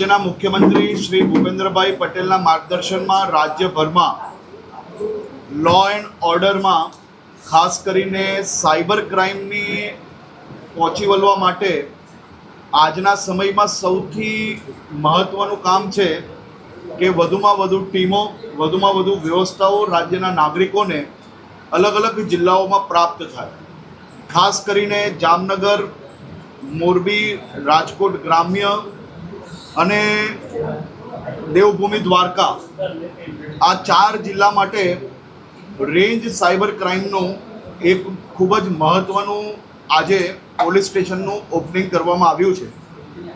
રાજ્યના મુખ્યમંત્રી શ્રી ભૂપેન્દ્રભાઈ પટેલના માર્ગદર્શનમાં રાજ્યભરમાં લો એન્ડ ઓર્ડરમાં ખાસ કરીને સાયબર ક્રાઇમની પહોંચી વળવા માટે આજના સમયમાં સૌથી મહત્ત્વનું કામ છે કે વધુમાં વધુ ટીમો, વધુમાં વધુ વ્યવસ્થાઓ રાજ્યના નાગરિકોને અલગ અલગ જિલ્લાઓમાં પ્રાપ્ત થાય. ખાસ કરીને જામનગર, મોરબી, રાજકોટ ગ્રામ્ય અને દેવભૂમિ દ્વારકા આ 4 જિલ્લા માટે રેન્જ સાયબર ક્રાઇમનું એક ખૂબ જ મહત્ત્વનું આજે પોલીસ સ્ટેશનનું ઓપનિંગ કરવામાં આવ્યું છે.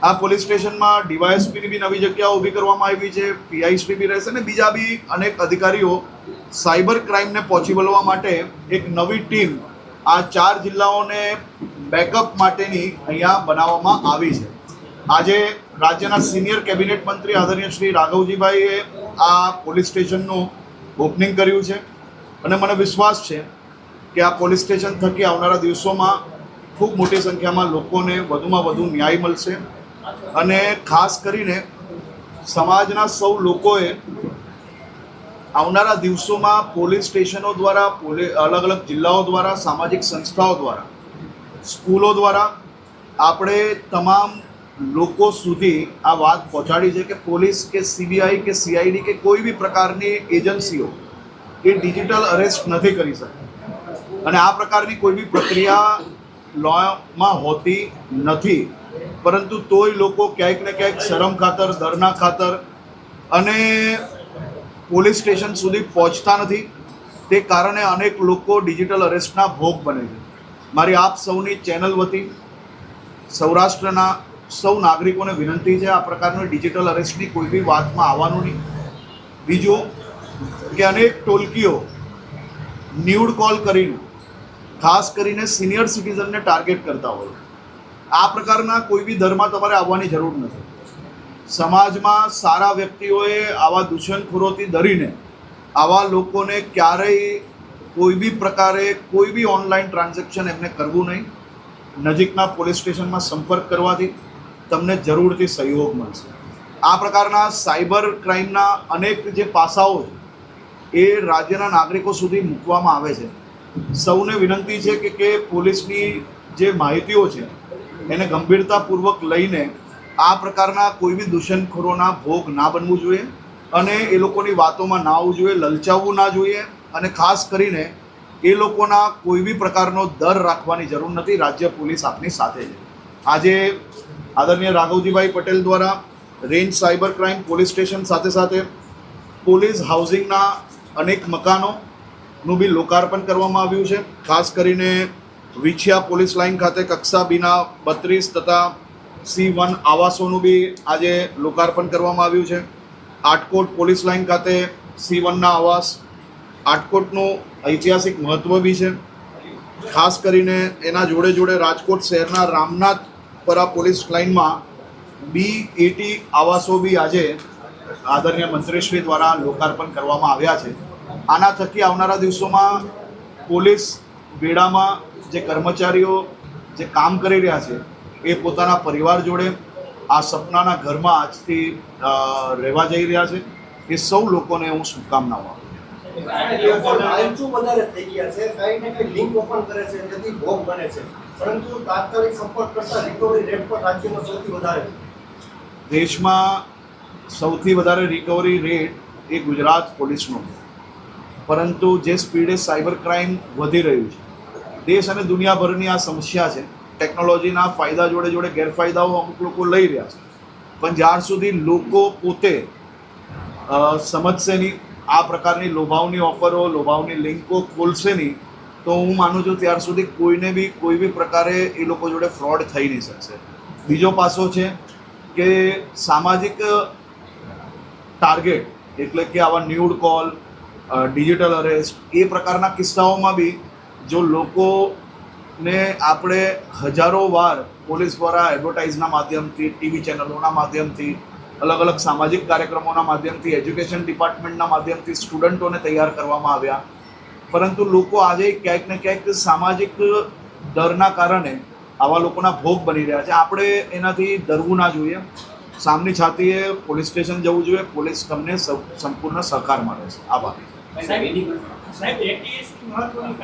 આ પોલીસ સ્ટેશનમાં ડીવાયએસપીની બી નવી જગ્યાઓ ઊભી કરવામાં આવી છે, પીઆઈશ્રી બી રહેશે અને બીજા બી અનેક અધિકારીઓ સાયબર ક્રાઇમને પહોંચી વળવા માટે એક નવી ટીમ આ 4 જિલ્લાઓને બેકઅપ માટેની અહીંયા બનાવવામાં આવી છે. આજે રાજ્યના સિનિયર કેબિનેટ મંત્રી આદરણીય શ્રી રાઘવજીભાઈએ આ પોલીસ સ્ટેશનનું ઓપનિંગ કર્યું છે અને મને વિશ્વાસ છે કે આ પોલીસ સ્ટેશન થકી આવનારા દિવસોમાં ખૂબ મોટી સંખ્યામાં લોકોને વધુમાં વધુ ન્યાય મળશે અને ખાસ કરીને સમાજના સૌ લોકોએ આવનારા દિવસોમાં પોલીસ સ્ટેશનો દ્વારા, અલગ અલગ જિલ્લાઓ દ્વારા, સામાજિક સંસ્થાઓ દ્વારા, સ્કૂલો દ્વારા આપણે તમામ લોકો સુધી આ વાત પહોંચાડી છે કે પોલીસ કે સીબીઆઈ કે સીઆઈડી કે કોઈ બી પ્રકારની એજન્સીઓ એ ડિજિટલ અરેસ્ટ નથી કરી શકતી અને આ પ્રકારની કોઈ બી પ્રક્રિયા લોમાં હોતી નથી. પરંતુ તોય લોકો ક્યાંક ને ક્યાંક શરમ ખાતર, ડરના ખાતર અને પોલીસ સ્ટેશન સુધી પહોંચતા નથી. તે કારણે અનેક લોકો ડિજિટલ અરેસ્ટના ભોગ બને છે. મારી આપ સૌની ચેનલ વતી સૌરાષ્ટ્રના સૌ નાગરિકોને વિનંતી છે, આ પ્રકારની ડિજિટલ અરેસ્ટની કોઈ બી વાતમાં આવવાનું નહીં. બીજું કે અનેક ટોલકીઓ ન્યૂડ કોલ કરીને ખાસ કરીને સિનિયર સિટીઝનને ટાર્ગેટ કરતા હોય. આ પ્રકારના કોઈ બી દરમાં તમારે આવવાની જરૂર નથી. સમાજમાં સારા વ્યક્તિઓએ આવા દૂષણખોરોથી ડરીને આવા લોકોને ક્યારેય કોઈ બી પ્રકારે કોઈ બી ઓનલાઈન ટ્રાન્ઝેક્શન એમને કરવું નહીં. નજીકના પોલીસ સ્ટેશનમાં સંપર્ક કરવાથી તમને જરૂરથી સહયોગ મળશે. આ પ્રકારના સાયબર ક્રાઇમના અનેક જે પાસાઓ છે એ રાજ્યના નાગરિકો સુધી મૂકવામાં આવે છે. સૌને વિનંતી છે કે પોલીસની જે માહિતીઓ છે એને ગંભીરતાપૂર્વક લઈને આ પ્રકારના કોઈ બી દૂષણખોરોના ભોગ ના બનવું જોઈએ અને એ લોકોની વાતોમાં ના આવવું જોઈએ, લલચાવવું ના જોઈએ અને ખાસ કરીને એ લોકોના કોઈ બી પ્રકારનો ડર રાખવાની જરૂર નથી. રાજ્ય પોલીસ આપની સાથે છે. આજે આદરણીય રાઘવજીભાઈ પટેલ દ્વારા range cyber crime police station સાથે સાથે પોલીસ હાઉસિંગના અનેક મકાનોનું બી લોકાર્પણ કરવામાં આવ્યું છે. ખાસ કરીને વિછિયા પોલીસ લાઇન ખાતે કક્ષા બીના 32 તથા C1 આવાસોનું બી આજે લોકાર્પણ કરવામાં આવ્યું છે. આટકોટ પોલીસ લાઇન ખાતે C1ના આવાસ, આટકોટનું ઐતિહાસિક મહત્ત્વ બી છે. ખાસ કરીને એના જોડે જોડે રાજકોટ શહેરના રામનાથપરા પોલીસ લાઇનમાં B80 આવાસો બી આજે આદરણીય મંત્રીશ્રી દ્વારા લોકાર્પણ કરવામાં આવ્યા છે. આના થકી આવનારા દિવસોમાં પોલીસ બેડામાં જે કર્મચારીઓ જે કામ કરી રહ્યા છે એ પોતાના પરિવાર જોડે આ સપનાના ઘરમાં આજથી રહેવા જઈ રહ્યા છે. એ સૌ લોકોને હું શુભકામનાઓ આપું. દેશમાં સૌથી વધારે રિકવરી રેટ એ ગુજરાત પોલીસનો છે. પરંતુ જે સ્પીડે સાયબર ક્રાઇમ વધી રહ્યું છે, દેશ અને દુનિયાભરની આ સમસ્યા છે. ટેકનોલોજીના ફાયદા જોડે જોડે ગેરફાયદાઓ અમુક લોકો લઈ રહ્યા છે, પણ જ્યાર સુધી લોકો પોતે સમજશે નહીં, આ પ્રકારની લોભાવની ઓફરો, લોભાવની લિંકો ખોલશે નહીં, તો હું માનું છું ત્યાર સુધી કોઈને બી કોઈ બી પ્રકારે એ લોકો જોડે ફ્રોડ થઈ નહીં શકશે. બીજો પાસો છે કે સામાજિક ટાર્ગેટ એટલે કે આવા ન્યૂડ કોલ, ડિજિટલ અરેસ્ટ એ પ્રકારના કિસ્સાઓમાં બી જો લોકોને આપણે હજારો વાર પોલીસ દ્વારા એડવર્ટાઇઝના માધ્યમથી, ટીવી ચેનલોના માધ્યમથી, અલગ અલગ સામાજિક કાર્યક્રમોના માધ્યમથી, એજ્યુકેશન ડિપાર્ટમેન્ટના માધ્યમથી સ્ટુડન્ટોને તૈયાર કરવામાં આવ્યા. પરંતુ લોકો આજે ક્યાંક ને ક્યાંક સામાજિક ડરના કારણે આવા લોકોના ભોગ બની રહ્યા છે. આપણે એનાથી ડરવું ના જોઈએ. સામની છાતીએ પોલીસ સ્ટેશન જવું જોઈએ. પોલીસ તમને સંપૂર્ણ સહકાર મળે છે. આભાર. સાહેબ એક મહત્વની